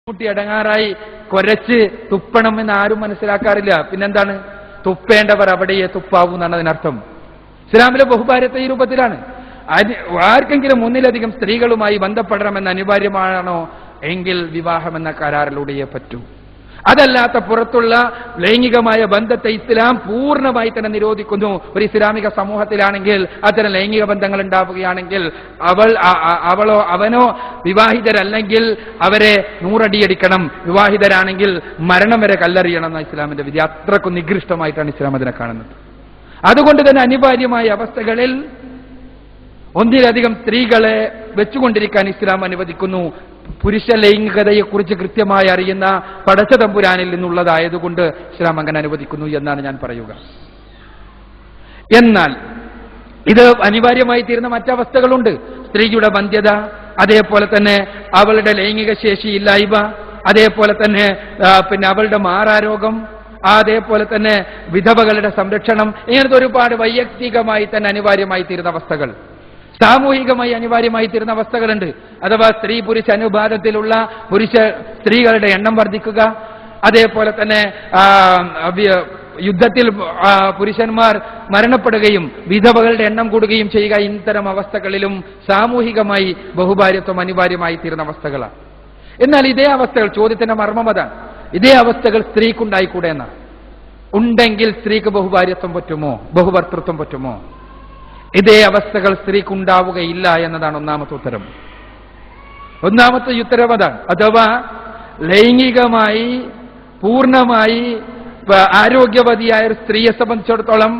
കുട്ടി അടങ്ങാറായി കൊരച്ച് തുപ്പണമെന്ന് ആരും മനസ്സിലാക്കാറില്ല. പിന്നെന്താണ്? തുപ്പേണ്ടവർ അവിടെയേ തുപ്പാവൂ എന്നാണ് അതിനർത്ഥം. ഇസ്ലാമിലെ ബഹുഭാര്യത്തെ ഈ രൂപത്തിലാണ്. ആർക്കെങ്കിലും ഒന്നിലധികം സ്ത്രീകളുമായി ബന്ധപ്പെടണമെന്ന് അനിവാര്യമാണോ എങ്കിൽ വിവാഹം എന്ന കരാറിലൂടെയേ പറ്റൂ. അതല്ലാത്ത പുറത്തുള്ള ലൈംഗികമായ ബന്ധത്തെ ഇസ്ലാം പൂർണ്ണമായി തന്നെ നിരോധിക്കുന്നു. ഒരു ഇസ്ലാമിക സമൂഹത്തിലാണെങ്കിൽ അത്തരം ലൈംഗിക ബന്ധങ്ങൾ ഉണ്ടാവുകയാണെങ്കിൽ അവളോ അവനോ വിവാഹിതരല്ലെങ്കിൽ അവരെ 100 അടിയടിക്കണം, വിവാഹിതരാണെങ്കിൽ മരണം വരെ കല്ലെറിയണം എന്ന ഇസ്ലാമിന്റെ വിധി. അത്രക്കും നികൃഷ്ടമായിട്ടാണ് ഇസ്ലാം അതിനെ കാണുന്നത്. അതുകൊണ്ട് തന്നെ അനിവാര്യമായ അവസ്ഥകളിൽ ഒന്നിലധികം സ്ത്രീകളെ വെച്ചുകൊണ്ടിരിക്കാൻ ഇസ്ലാം അനുവദിക്കുന്നു. പുരുഷ ലൈംഗികതയെക്കുറിച്ച് കൃത്യമായി അറിയുന്ന പടച്ച തമ്പുരാനിൽ നിന്നുള്ളതായതുകൊണ്ട് ഇസ്ലാം അങ്ങനെ അനുവദിക്കുന്നു എന്നാണ് ഞാൻ പറയുക. എന്നാൽ ഇത് അനിവാര്യമായി തീരുന്ന മറ്റവസ്ഥകളുണ്ട്. സ്ത്രീയുടെ വന്ധ്യത, അതേപോലെ തന്നെ അവളുടെ ലൈംഗിക ശേഷി ഇല്ലായ്മ, അതേപോലെ തന്നെ അവളുടെ മാറാരോഗം, അതേപോലെ തന്നെ വിധവകളുടെ സംരക്ഷണം, ഇങ്ങനത്തെ ഒരുപാട് വൈയക്തികമായി തന്നെ അനിവാര്യമായി തീരുന്ന അവസ്ഥകൾ, സാമൂഹികമായി അനിവാര്യമായി തീരുന്ന അവസ്ഥകളുണ്ട്. അഥവാ സ്ത്രീ പുരുഷ അനുപാതത്തിലുള്ള സ്ത്രീകളുടെ എണ്ണം വർദ്ധിക്കുക, അതേപോലെ തന്നെ യുദ്ധത്തിൽ പുരുഷന്മാർ മരണപ്പെടുകയും വിധവകളുടെ എണ്ണം കൂടുകയും ചെയ്യുക. ഇത്തരം അവസ്ഥകളിലും സാമൂഹികമായി ബഹുഭാര്യത്വം അനിവാര്യമായി തീരുന്ന അവസ്ഥകളാണ്. എന്നാൽ ഇതേ അവസ്ഥകൾ, ചോദ്യത്തിന്റെ മർമ്മം അതാണ്, ഇതേ അവസ്ഥകൾ സ്ത്രീക്കുണ്ടായിക്കൂടെ എന്നാണ്. ഉണ്ടെങ്കിൽ സ്ത്രീക്ക് ബഹുഭാര്യത്വം പറ്റുമോ, ബഹുഭർത്തൃത്വം പറ്റുമോ? ഇതേ അവസ്ഥകൾ സ്ത്രീക്കുണ്ടാവുകയില്ല എന്നതാണ് ഒന്നാമത്തെ ഉത്തരം. ഒന്നാമത്തെ ഉത്തരം അതാണ്. അഥവാ ലൈംഗികമായി പൂർണ്ണമായി ആരോഗ്യവതിയായ ഒരു സ്ത്രീയെ സംബന്ധിച്ചിടത്തോളം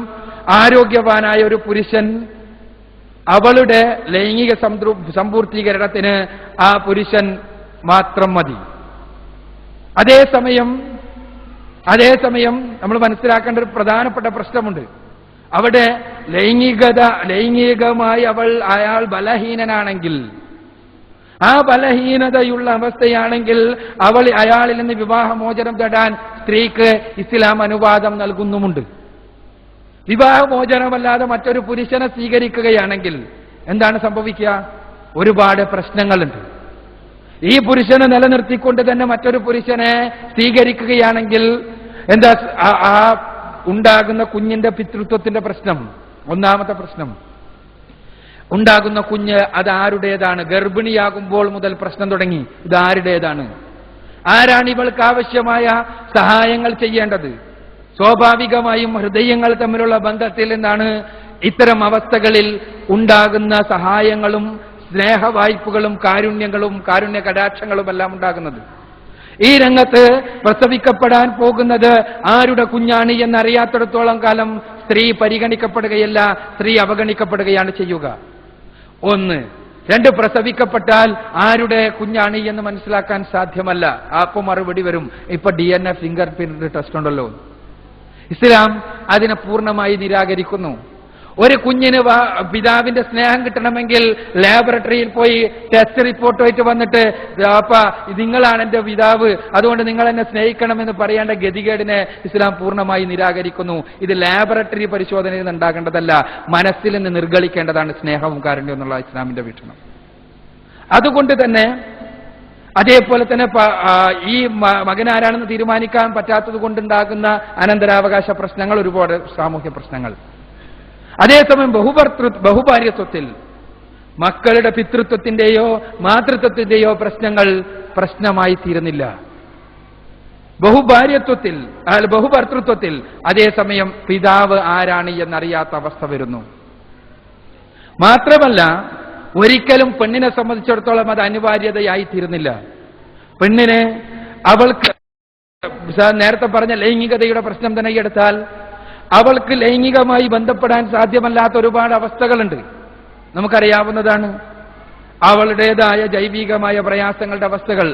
ആരോഗ്യവാനായ ഒരു പുരുഷൻ അവളുടെ ലൈംഗിക സമ്പൂർത്തീകരണത്തിന് ആ പുരുഷൻ മാത്രം മതി. അതേസമയം നമ്മൾ മനസ്സിലാക്കേണ്ട ഒരു പ്രധാനപ്പെട്ട പ്രശ്നമുണ്ട്. അവിടെ ലൈംഗികമായി അയാൾ ബലഹീനനാണെങ്കിൽ, ആ ബലഹീനതയുള്ള അവസ്ഥയാണെങ്കിൽ അയാളിൽ നിന്ന് വിവാഹമോചനം തേടാൻ സ്ത്രീക്ക് ഇസ്ലാം അനുവാദം നൽകുന്നുമുണ്ട്. വിവാഹമോചനമല്ലാതെ മറ്റൊരു പുരുഷനെ സ്വീകരിക്കുകയാണെങ്കിൽ എന്താണ് സംഭവിക്കുക? ഒരുപാട് പ്രശ്നങ്ങളുണ്ട്. ഈ പുരുഷനെ നിലനിർത്തിക്കൊണ്ട് തന്നെ മറ്റൊരു പുരുഷനെ സ്വീകരിക്കുകയാണെങ്കിൽ എന്താ ഉണ്ടാകുന്ന കുഞ്ഞിന്റെ പിതൃത്വത്തിന്റെ പ്രശ്നം. ഒന്നാമത്തെ പ്രശ്നം, ഉണ്ടാകുന്ന കുഞ്ഞ് അത് ആരുടേതാണ്? ഗർഭിണിയാകുമ്പോൾ മുതൽ പ്രശ്നം തുടങ്ങി. ഇത് ആരുടേതാണ്? ആരാണ് ഇവൾക്ക് ആവശ്യമായ സഹായങ്ങൾ ചെയ്യേണ്ടത്? സ്വാഭാവികമായും ഹൃദയങ്ങൾ തമ്മിലുള്ള ബന്ധത്തിൽ നിന്നാണ് ഇത്തരം അവസ്ഥകളിൽ ഉണ്ടാകുന്ന സഹായങ്ങളും സ്നേഹവായ്പകളും കാരുണ്യ കടാക്ഷങ്ങളും എല്ലാം ഉണ്ടാകുന്നത്. ഈ രംഗത്ത് പ്രസവിക്കപ്പെടാൻ പോകുന്നത് ആരുടെ കുഞ്ഞാണ് എന്നറിയാത്തിടത്തോളം കാലം സ്ത്രീ പരിഗണിക്കപ്പെടുകയല്ല, സ്ത്രീ അവഗണിക്കപ്പെടുകയാണ് ചെയ്യുക. 1. 2, പ്രസവിക്കപ്പെട്ടാൽ ആരുടെ കുഞ്ഞാണ് എന്ന് മനസ്സിലാക്കാൻ സാധ്യമല്ല. അപ്പോൾ മറുപടി വരും, ഇപ്പൊ DNA ഫിംഗർ പ്രിന്റ് ടെസ്റ്റ് ഉണ്ടല്ലോ. ഇസ്ലാം അതിനെ പൂർണ്ണമായി നിരാകരിക്കുന്നു. ഒരു കുഞ്ഞിന് പിതാവിന്റെ സ്നേഹം കിട്ടണമെങ്കിൽ ലാബറട്ടറിയിൽ പോയി ടെസ്റ്റ് റിപ്പോർട്ടുമായിട്ട് വന്നിട്ട് നിങ്ങളാണ് എന്റെ പിതാവ്, അതുകൊണ്ട് നിങ്ങൾ എന്നെ സ്നേഹിക്കണമെന്ന് പറയേണ്ട ഗതികേടിനെ ഇസ്ലാം പൂർണ്ണമായി നിരാകരിക്കുന്നു. ഇത് ലാബറട്ടറി പരിശോധനയിൽ നിന്ന് ഉണ്ടാകേണ്ടതല്ല, മനസ്സിൽ നിന്ന് നിർഗളിക്കേണ്ടതാണ് സ്നേഹവും കാരുണ്യവും എന്നുള്ള ഇസ്ലാമിന്റെ വീക്ഷണം. അതുകൊണ്ട് തന്നെ അതേപോലെ തന്നെ ഈ മകനാരാണെന്ന് തീരുമാനിക്കാൻ പറ്റാത്തത് കൊണ്ടുണ്ടാകുന്ന അനന്തരാവകാശ പ്രശ്നങ്ങൾ, ഒരുപാട് സാമൂഹ്യ പ്രശ്നങ്ങൾ. അതേസമയം ബഹുഭാര്യത്വത്തിൽ മക്കളുടെ പിതൃത്വത്തിന്റെയോ മാതൃത്വത്തിന്റെയോ പ്രശ്നങ്ങൾ പ്രശ്നമായി തീരുന്നില്ല. ബഹുഭർത്തൃത്വത്തിൽ അതേസമയം പിതാവ് ആരാണ് എന്നറിയാത്ത അവസ്ഥ വരുന്നു. മാത്രമല്ല ഒരിക്കലും പെണ്ണിനെ സംബന്ധിച്ചിടത്തോളം അത് അനിവാര്യതയായി തീരുന്നില്ല. പെണ്ണിനെ അവൾക്ക് നേരത്തെ പറഞ്ഞ ലൈംഗികതയുടെ പ്രശ്നം തന്നെ എടുത്താൽ അവൾക്ക് ലൈംഗികമായി ബന്ധപ്പെടാൻ സാധ്യമല്ലാത്ത ഒരുപാട് അവസ്ഥകളുണ്ട്, നമുക്കറിയാവുന്നതാണ്. അവളുടേതായ ജൈവികമായ പ്രയാസങ്ങളുടെ അവസ്ഥകൾ,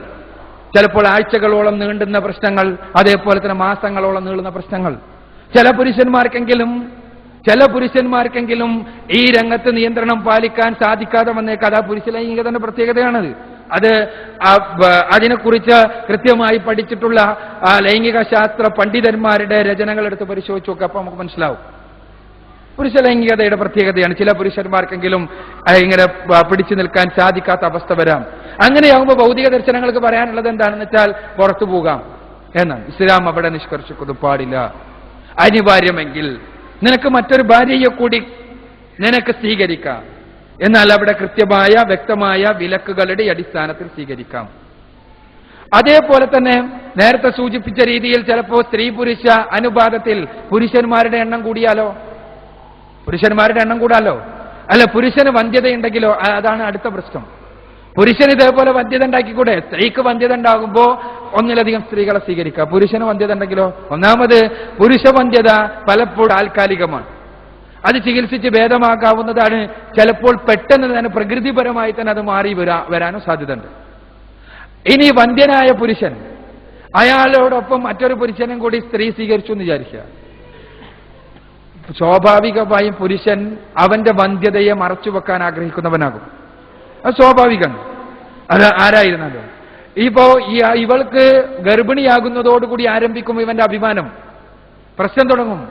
ചിലപ്പോൾ ആഴ്ചകളോളം നീണ്ടുന്ന പ്രശ്നങ്ങൾ, അതേപോലെ തന്നെ മാസങ്ങളോളം നീളുന്ന പ്രശ്നങ്ങൾ. ചില പുരുഷന്മാർക്കെങ്കിലും ഈ രംഗത്ത് നിയന്ത്രണം പാലിക്കാൻ സാധിക്കാതെ വന്നേക്കാം. അത് പുരുഷ ലൈംഗികതയുടെ പ്രത്യേകതയാണത്. അത് അതിനെക്കുറിച്ച് കൃത്യമായി പഠിച്ചിട്ടുള്ള ലൈംഗിക ശാസ്ത്ര പണ്ഡിതന്മാരുടെ രചനകൾ എടുത്ത് പരിശോധിച്ചു നോക്കുക, അപ്പൊ നമുക്ക് മനസ്സിലാവും. പുരുഷ ലൈംഗികതയുടെ പ്രത്യേകതയാണ്. ചില പുരുഷന്മാർക്കെങ്കിലും ഇങ്ങനെ പിടിച്ചു നിൽക്കാൻ സാധിക്കാത്ത അവസ്ഥ വരാം. അങ്ങനെയാകുമ്പോൾ ഭൗതിക ദർശനങ്ങൾക്ക് പറയാനുള്ളത് എന്താണെന്ന് വെച്ചാൽ പുറത്തു പോകാം എന്നാണ്. ഇസ്ലാം അവിടെ നിഷ്കർഷിക്കുന്നത് പാടില്ല. അനിവാര്യമെങ്കിൽ നിനക്ക് മറ്റൊരു ഭാര്യയെ കൂടി നിനക്ക് സ്വീകരിക്കാം, എന്നാൽ അവിടെ കൃത്യമായ വ്യക്തമായ വിലക്കുകളുടെ അടിസ്ഥാനത്തിൽ സ്വീകരിക്കാം. അതേപോലെ തന്നെ നേരത്തെ സൂചിപ്പിച്ച രീതിയിൽ ചിലപ്പോൾ സ്ത്രീ പുരുഷ അനുപാതത്തിൽ പുരുഷന്മാരുടെ എണ്ണം കൂടിയാലോ, അല്ല പുരുഷന് വന്ധ്യതയുണ്ടെങ്കിലോ, അതാണ് അടുത്ത പ്രശ്നം. പുരുഷന് ഇതേപോലെ വന്ധ്യത ഉണ്ടാക്കിക്കൂടെ? സ്ത്രീക്ക് വന്ധ്യത ഉണ്ടാകുമ്പോൾ ഒന്നിലധികം സ്ത്രീകളെ സ്വീകരിക്കുക. പുരുഷന് വന്ധ്യത ഉണ്ടെങ്കിലോ? ഒന്നാമത് പുരുഷ വന്ധ്യത പലപ്പോഴും താൽക്കാലികമാണ്, അത് ചികിത്സിച്ച് ഭേദമാക്കാവുന്നതാണ്. ചിലപ്പോൾ പെട്ടെന്ന് തന്നെ പ്രകൃതിപരമായി തന്നെ അത് മാറി വരാനും സാധ്യതയുണ്ട്. ഇനി വന്ധ്യനായ പുരുഷൻ, അയാളോടൊപ്പം മറ്റൊരു പുരുഷനും കൂടി സ്ത്രീ സ്വീകരിച്ചു എന്ന് വിചാരിക്കുക. സ്വാഭാവികമായും പുരുഷൻ അവന്റെ വന്ധ്യതയെ മറച്ചുവെക്കാൻ ആഗ്രഹിക്കുന്നവനാകും. അത് സ്വാഭാവികം. അത് ആരായിരുന്നല്ലോ. ഇപ്പോ ഇവൾക്ക് ഗർഭിണിയാകുന്നതോടുകൂടി ആരംഭിക്കും ഇവന്റെ അഭിമാനം, പ്രശ്നം തുടങ്ങും.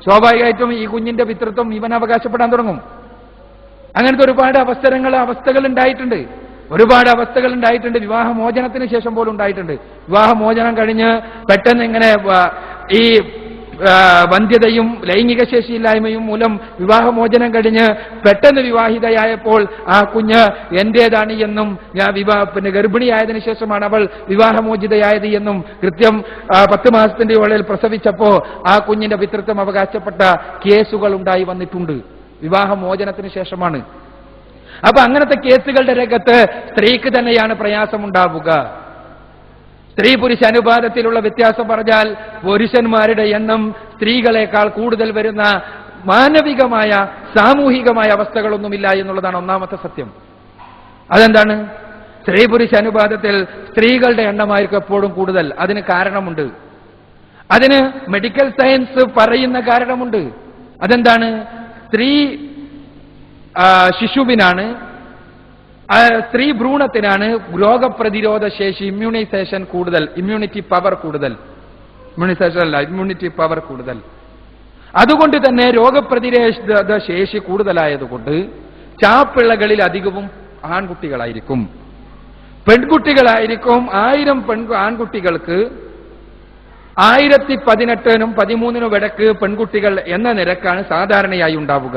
സ്വാഭാവികമായിട്ടും ഈ കുഞ്ഞിന്റെ പിതൃത്വം ഇവൻ അവകാശപ്പെടാൻ തുടങ്ങും. അങ്ങനത്തെ ഒരുപാട് അവസ്ഥകൾ ഉണ്ടായിട്ടുണ്ട്. വിവാഹമോചനത്തിന് ശേഷം പോലും ഉണ്ടായിട്ടുണ്ട്. വിവാഹമോചനം കഴിഞ്ഞ് പെട്ടെന്ന് ഇങ്ങനെ ഈ വന്ധ്യതയും ലൈംഗിക ശേഷിയില്ലായ്മയും മൂലം വിവാഹമോചനം കഴിഞ്ഞ് പെട്ടെന്ന് വിവാഹിതയായപ്പോൾ ആ കുഞ്ഞ് എന്റേതാണ് എന്നും ഗർഭിണിയായതിനു ശേഷമാണ് അവൾ വിവാഹമോചിതയായത് എന്നും കൃത്യം 10 മാസത്തിന്റെ ഉള്ളിൽ പ്രസവിച്ചപ്പോ ആ കുഞ്ഞിന്റെ പിതൃത്വം അവകാശപ്പെട്ട കേസുകൾ ഉണ്ടായി വന്നിട്ടുണ്ട്. വിവാഹമോചനത്തിന് ശേഷമാണ്. അപ്പൊ അങ്ങനത്തെ കേസുകളുടെ രംഗത്ത് സ്ത്രീക്ക് തന്നെയാണ് പ്രയാസമുണ്ടാവുക. സ്ത്രീ പുരുഷ അനുപാതത്തിലുള്ള വ്യത്യാസം പറഞ്ഞാൽ പുരുഷന്മാരുടെ എണ്ണം സ്ത്രീകളെക്കാൾ കൂടുതൽ വരുന്ന മാനവികമായ സാമൂഹികമായ അവസ്ഥകളൊന്നുമില്ല എന്നുള്ളതാണ് ഒന്നാമത്തെ സത്യം. അതെന്താണ്? സ്ത്രീ പുരുഷ അനുപാതത്തിൽ സ്ത്രീകളുടെ എണ്ണമായിരിക്കും എപ്പോഴും കൂടുതൽ. അതിന് കാരണമുണ്ട്. അതിന് മെഡിക്കൽ സയൻസ് പറയുന്ന കാരണമുണ്ട്. അതെന്താണ്? സ്ത്രീ ശിശുവിനാണ്, സ്ത്രീ ഭ്രൂണത്തിനാണ് രോഗപ്രതിരോധ ശേഷി, ഇമ്മ്യൂണൈസേഷൻ കൂടുതൽ, ഇമ്മ്യൂണിറ്റി പവർ കൂടുതൽ. അതുകൊണ്ട് തന്നെ രോഗപ്രതിരോധ ശേഷി കൂടുതലായതുകൊണ്ട് ചാപ്പിള്ളകളിൽ അധികവും ആൺകുട്ടികളായിരിക്കും. പെൺകുട്ടികളായിരിക്കും 1000 ആൺകുട്ടികൾക്ക് 1018നും 13നും ഇടക്ക് പെൺകുട്ടികൾ എന്ന നിരക്കാണ് സാധാരണയായി ഉണ്ടാവുക.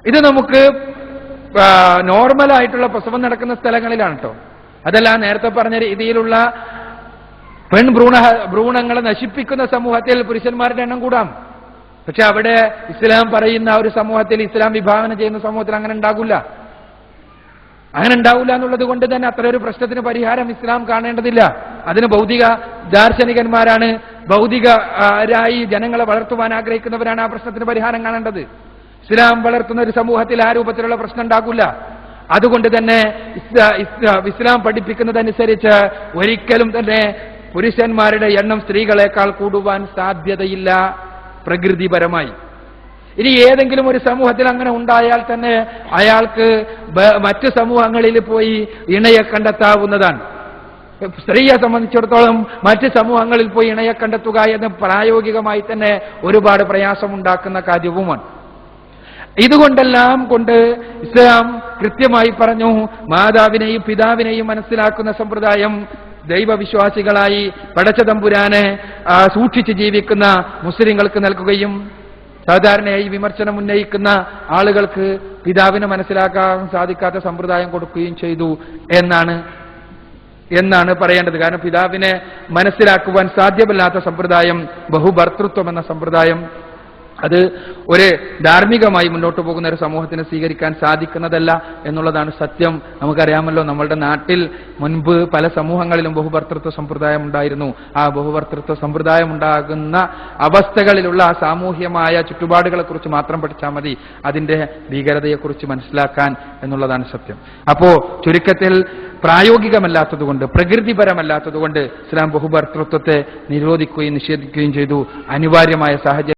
ഇത് നമുക്ക് നോർമലായിട്ടുള്ള പ്രസവം നടക്കുന്ന സ്ഥലങ്ങളിലാണ് കേട്ടോ. അതല്ല നേരത്തെ പറഞ്ഞ രീതിയിലുള്ള ഭ്രൂണങ്ങളെ നശിപ്പിക്കുന്ന സമൂഹത്തിൽ പുരുഷന്മാരുടെ എണ്ണം കൂടാം. പക്ഷെ അവിടെ ഇസ്ലാം പറയുന്ന ഒരു സമൂഹത്തിൽ, ഇസ്ലാം വിഭാവന ചെയ്യുന്ന സമൂഹത്തിൽ അങ്ങനെ ഉണ്ടാകില്ല. എന്നുള്ളത് കൊണ്ട് തന്നെ അത്ര ഒരു പ്രശ്നത്തിന് പരിഹാരം ഇസ്ലാം കാണേണ്ടതില്ല. അതിന് ഭൗതിക ദാർശനികന്മാരാണ്, ഭൗതികരായി ജനങ്ങളെ വളർത്തുവാൻ ആഗ്രഹിക്കുന്നവരാണ് ആ പ്രശ്നത്തിന് പരിഹാരം കാണേണ്ടത്. ഇസ്ലാം വളർത്തുന്ന ഒരു സമൂഹത്തിൽ ആ രൂപത്തിലുള്ള പ്രശ്നം ഉണ്ടാകില്ല. അതുകൊണ്ട് തന്നെ ഇസ്ലാം പഠിപ്പിക്കുന്നതനുസരിച്ച് ഒരിക്കലും തന്നെ പുരുഷന്മാരുടെ എണ്ണം സ്ത്രീകളെക്കാൾ കൂടുവാൻ സാധ്യതയില്ല പ്രകൃതിപരമായി. ഇനി ഏതെങ്കിലും ഒരു സമൂഹത്തിൽ അങ്ങനെ ഉണ്ടായാൽ തന്നെ അയാൾക്ക് മറ്റു സമൂഹങ്ങളിൽ പോയി ഇണയെ കണ്ടെത്താവുന്നതാണ്. സ്ത്രീയെ സംബന്ധിച്ചിടത്തോളം മറ്റ് സമൂഹങ്ങളിൽ പോയി ഇണയെ കണ്ടെത്തുക എന്ന് പ്രായോഗികമായി തന്നെ ഒരുപാട് പ്രയാസമുണ്ടാക്കുന്ന കാര്യവുമാണ്. ഇതുകൊണ്ടെല്ലാം കൊണ്ട് ഇസ്ലാം കൃത്യമായി പറഞ്ഞു, മാതാവിനെയും പിതാവിനെയും മനസ്സിലാക്കുന്ന സമ്പ്രദായം ദൈവവിശ്വാസികളായി പടച്ചതമ്പുരാനെ സൂക്ഷിച്ച് ജീവിക്കുന്ന മുസ്ലിങ്ങൾക്ക് നൽകുകയും സാധാരണയായി വിമർശനം ഉന്നയിക്കുന്ന ആളുകൾക്ക് പിതാവിനെ മനസ്സിലാക്കാൻ സാധിക്കാത്ത സമ്പ്രദായം കൊടുക്കുകയും ചെയ്തു എന്നാണ് പറയേണ്ടത്. കാരണം പിതാവിനെ മനസ്സിലാക്കുവാൻ സാധ്യമല്ലാത്ത സമ്പ്രദായം, ബഹുഭർത്തൃത്വം എന്ന സമ്പ്രദായം, അത് ഒരു ധാർമ്മികമായി മുന്നോട്ട് പോകുന്ന ഒരു സമൂഹത്തിന് സ്വീകരിക്കാൻ സാധിക്കുന്നതല്ല എന്നുള്ളതാണ് സത്യം. നമുക്കറിയാമല്ലോ, നമ്മളുടെ നാട്ടിൽ മുൻപ് പല സമൂഹങ്ങളിലും ബഹുഭർത്തൃത്വ സമ്പ്രദായം ഉണ്ടായിരുന്നു. ആ ബഹുഭർത്തൃത്വ സമ്പ്രദായം ഉണ്ടാകുന്ന അവസ്ഥകളിലുള്ള സാമൂഹ്യമായ ചുറ്റുപാടുകളെ കുറിച്ച് മാത്രം പഠിച്ചാൽ മതി അതിന്റെ ഭീകരതയെക്കുറിച്ച് മനസ്സിലാക്കാൻ എന്നുള്ളതാണ് സത്യം. അപ്പോ ചുരുക്കത്തിൽ പ്രായോഗികമല്ലാത്തതുകൊണ്ട്, പ്രകൃതിപരമല്ലാത്തതുകൊണ്ട് ഇസ്ലാം ബഹുഭർത്തൃത്വത്തെ നിരോധിക്കുകയും നിഷേധിക്കുകയും ചെയ്തു. അനിവാര്യമായ സാഹചര്യം